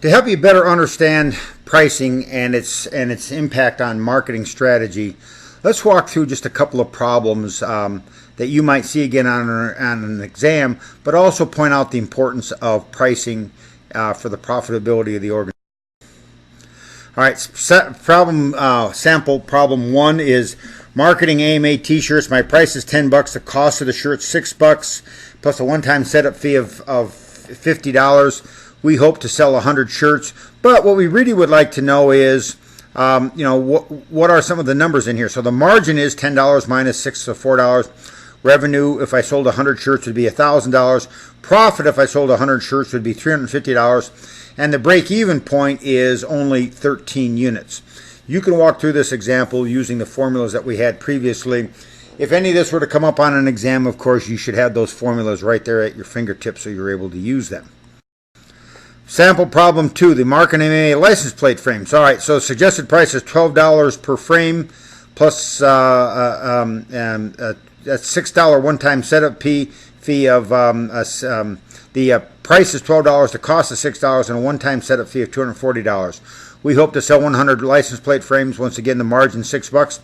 To help you better understand pricing and its impact on marketing strategy, let's walk through just a couple of problems that you might see again on an exam, but also point out the importance of pricing for the profitability of the organization. All right, sample problem 1 is marketing AMA t-shirts. My price is $10. The cost of the shirt $6 plus a one-time setup fee of $50. We hope to sell 100 shirts, but what we really would like to know is, what are some of the numbers in here? So the margin is $10 minus $6, so $4. Revenue, if I sold 100 shirts, would be $1,000. Profit, if I sold 100 shirts, would be $350. And the break-even point is only 13 units. You can walk through this example using the formulas that we had previously. If any of this were to come up on an exam, of course, you should have those formulas right there at your fingertips so you're able to use them. Sample problem 2, the marketing AMA license plate frames. All right, so suggested price is $12 per frame plus that's $6 one-time setup fee of the price is $12, the cost is $6, and a one-time setup fee of $240. We hope to sell 100 license plate frames. Once again, the margin $6.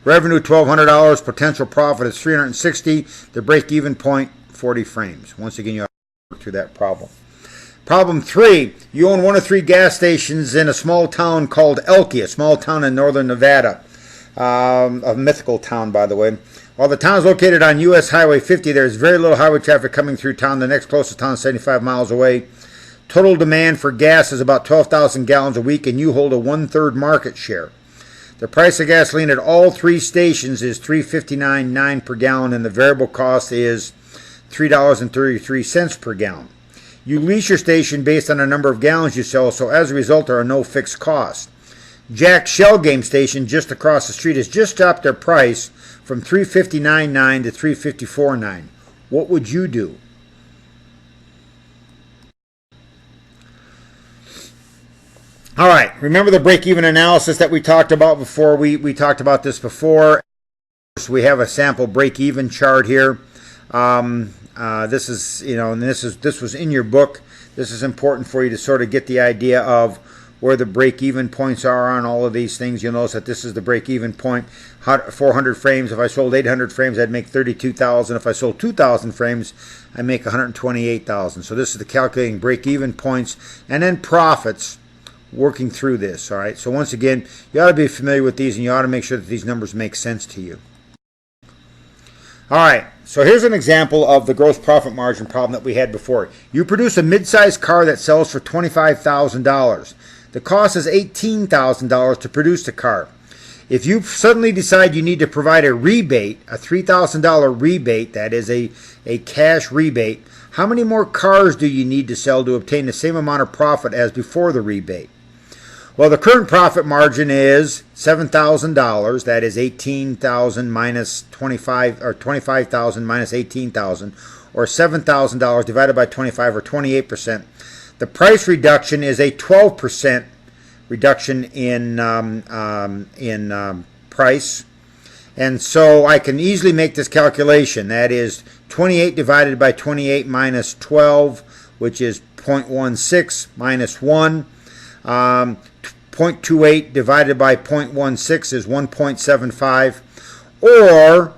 Revenue $1,200. Potential profit is $360. The break-even point 40 frames. Once again, you have to work through that problem. Problem 3, you own 1 of 3 gas stations in a small town called Elke, a small town in northern Nevada. A mythical town, by the way. While the town is located on U.S. Highway 50, there is very little highway traffic coming through town. The next closest town is 75 miles away. Total demand for gas is about 12,000 gallons a week, and you hold a 1/3 market share. The price of gasoline at all 3 stations is $3.59.9 per gallon, and the variable cost is $3.33 per gallon. You lease your station based on the number of gallons you sell, so as a result, there are no fixed costs. Jack's Shell Game Station just across the street has just dropped their price from $3.59.9 to $3.54.9. What would you do? All right, remember the break-even analysis that we talked about before? We talked about this before. So we have a sample break-even chart here. This is, and this was in your book. This is important for you to sort of get the idea of where the break-even points are on all of these things. You'll notice that this is the break-even point. 400 frames. If I sold 800 frames, I'd make $32,000. If I sold 2,000 frames, I make $128,000. So this is the calculating break-even points and then profits. Working through this. All right. So once again, you ought to be familiar with these, and you ought to make sure that these numbers make sense to you. All right, so here's an example of the gross profit margin problem that we had before. You produce a mid-sized car that sells for $25,000. The cost is $18,000 to produce the car. If you suddenly decide you need to provide a rebate, a $3,000 rebate, that is a cash rebate, how many more cars do you need to sell to obtain the same amount of profit as before the rebate? Well, the current profit margin is $7,000. That is $18,000 minus 25, or $25,000 minus $18,000, or $7,000 divided by 25, or 28%. The price reduction is a 12% reduction in price, and so I can easily make this calculation. That is 28 divided by 28 minus 12, which is 0.16 minus 1. 0.28 divided by 0.16 is 1.75, or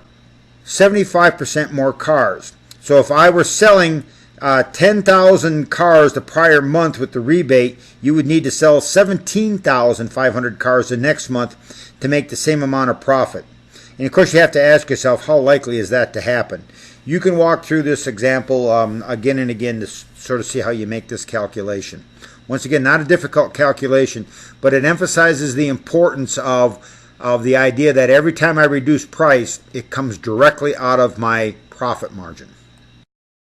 75% more cars. So if I were selling 10,000 cars the prior month with the rebate, you would need to sell 17,500 cars the next month to make the same amount of profit. And of course you have to ask yourself, how likely is that to happen? You can walk through this example again and again to sort of see how you make this calculation. Once again, not a difficult calculation, but it emphasizes the importance of the idea that every time I reduce price, it comes directly out of my profit margin.